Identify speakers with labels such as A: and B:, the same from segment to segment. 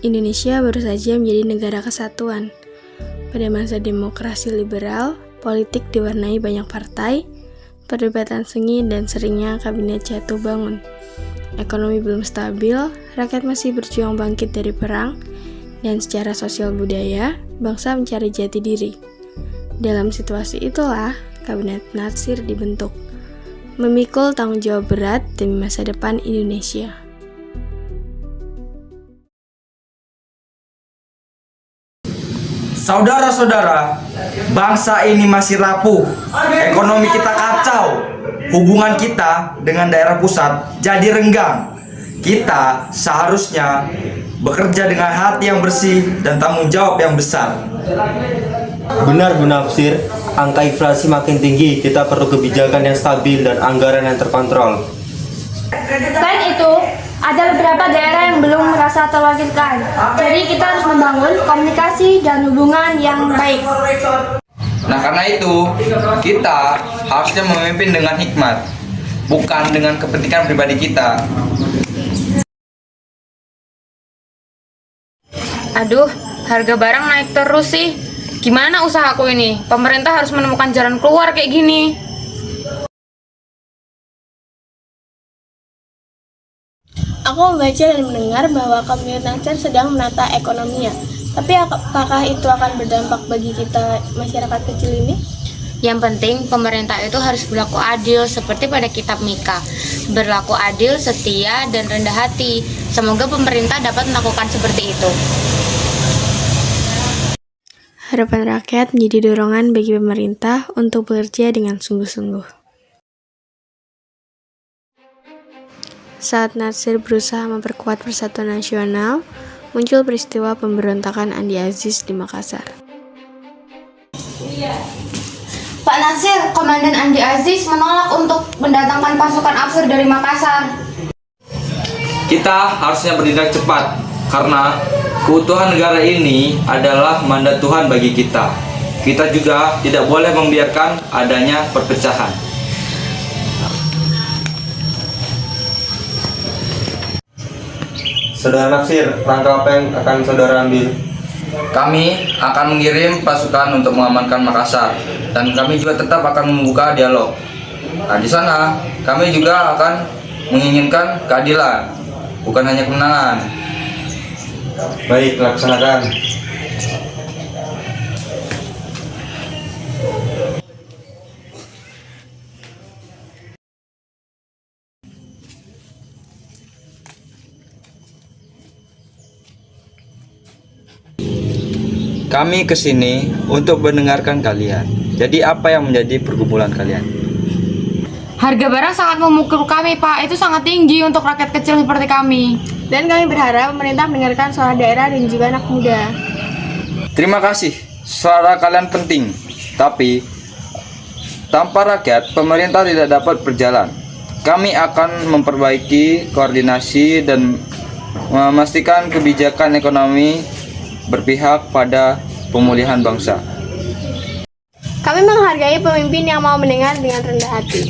A: Indonesia baru saja menjadi negara kesatuan. Pada masa demokrasi liberal, politik diwarnai banyak partai, perdebatan sengit dan seringnya kabinet jatuh bangun. Ekonomi belum stabil, rakyat masih berjuang bangkit dari perang, dan secara sosial budaya, bangsa mencari jati diri. Dalam situasi itulah, Kabinet Natsir dibentuk, memikul tanggung jawab berat demi masa depan Indonesia.
B: Saudara-saudara, bangsa ini masih rapuh, ekonomi kita kacau, hubungan kita dengan daerah pusat jadi renggang. Kita seharusnya bekerja dengan hati yang bersih dan tanggung jawab yang besar.
C: Benar Bu Nafsir, angka inflasi makin tinggi, kita perlu kebijakan yang stabil dan anggaran yang terkontrol.
D: Selain itu, ada beberapa daerah yang belum merasa terwakilkan. Jadi kita harus membangun komunikasi dan hubungan yang baik.
B: Nah, karena itu kita harusnya memimpin dengan hikmat, bukan dengan kepentingan pribadi kita.
E: Aduh, harga barang naik terus sih. Gimana usahaku ini? Pemerintah harus menemukan jalan keluar kayak gini.
A: Aku membaca dan mendengar bahwa Kabinet Natsir sedang menata ekonominya. Tapi apakah itu akan berdampak bagi kita masyarakat kecil ini?
E: Yang penting pemerintah itu harus berlaku adil seperti pada kitab Mika. Berlaku adil, setia, dan rendah hati. Semoga pemerintah dapat melakukan seperti itu.
A: Harapan rakyat menjadi dorongan bagi pemerintah untuk bekerja dengan sungguh-sungguh. Saat Natsir berusaha memperkuat persatuan nasional, muncul peristiwa pemberontakan Andi Aziz di Makassar.
E: Pak Natsir, Komandan Andi Aziz menolak untuk mendatangkan pasukan Afsir dari Makassar.
B: Kita harusnya bertindak cepat, karena keutuhan negara ini adalah mandat Tuhan bagi kita. Kita juga tidak boleh membiarkan adanya perpecahan.
C: Saudara Nafsir, langkah apa yang akan saudara ambil?
B: Kami akan mengirim pasukan untuk mengamankan Makassar, dan kami juga tetap akan membuka dialog. Nah, di sana kami juga akan menginginkan keadilan, bukan hanya kemenangan.
C: Baik, laksanakan.
B: Kami kesini untuk mendengarkan kalian. Jadi apa yang menjadi pergumulan kalian?
E: Harga barang sangat memukul kami, Pak. Itu sangat tinggi untuk rakyat kecil seperti kami.
A: Dan kami berharap pemerintah mendengarkan suara daerah dan juga anak muda.
B: Terima kasih, suara kalian penting. Tapi tanpa rakyat, pemerintah tidak dapat berjalan. Kami akan memperbaiki koordinasi dan memastikan kebijakan ekonomi berpihak pada pemulihan bangsa.
A: Kami menghargai pemimpin yang mau mendengar dengan rendah hati.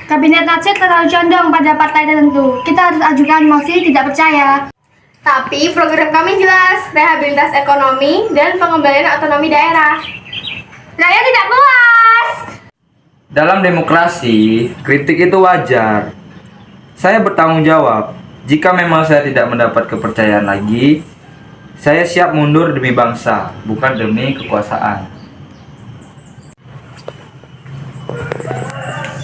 D: Kabinet Natsir terlalu condong pada partai tertentu. Kita harus ajukan mosi tidak percaya.
A: Tapi program kami jelas, rehabilitas ekonomi dan pengembalian otonomi daerah.
D: Rakyat tidak puas.
B: Dalam demokrasi, kritik itu wajar. Saya bertanggung jawab. Jika memang saya tidak mendapat kepercayaan lagi, saya siap mundur demi bangsa, bukan demi kekuasaan.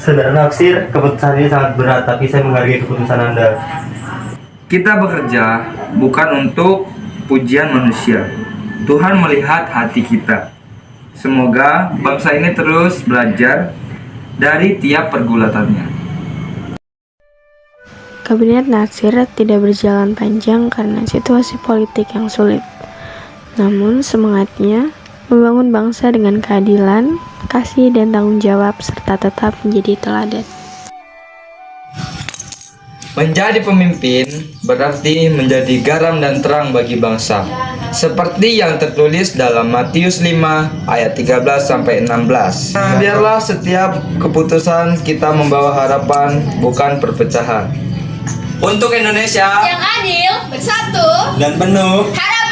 C: Saudara Nafsir, keputusan ini sangat berat, tapi saya menghargai keputusan Anda.
B: Kita bekerja bukan untuk pujian manusia. Tuhan melihat hati kita. Semoga bangsa ini terus belajar dari tiap pergulatannya.
A: Kabinet Natsir tidak berjalan panjang karena situasi politik yang sulit. Namun semangatnya membangun bangsa dengan keadilan, kasih dan tanggung jawab serta tetap menjadi teladan.
B: Menjadi pemimpin berarti menjadi garam dan terang bagi bangsa. Seperti yang tertulis dalam Matius 5 ayat 13-16. Biarlah setiap keputusan kita membawa harapan, bukan perpecahan. untuk Indonesia
E: Yang adil, bersatu,
C: Dan penuh
E: harapan.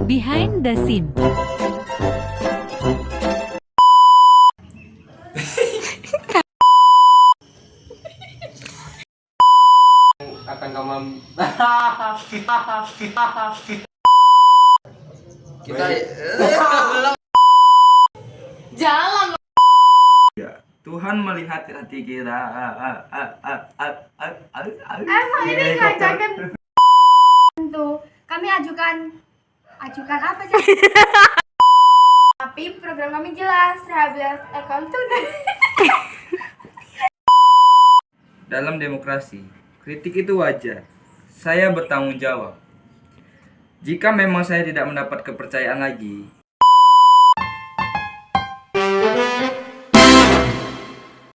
F: Behind the scene.
C: akan kamu
B: kita
E: Jalan.
B: Tuhan melihat hati kita.
D: Emang ini ngajakin tuh kami ajukan apa sih? Tapi program kami jelas, rehabilitasi accountant.
B: Dalam demokrasi, kritik itu wajar. Saya bertanggung jawab. Jika memang saya tidak mendapat kepercayaan lagi,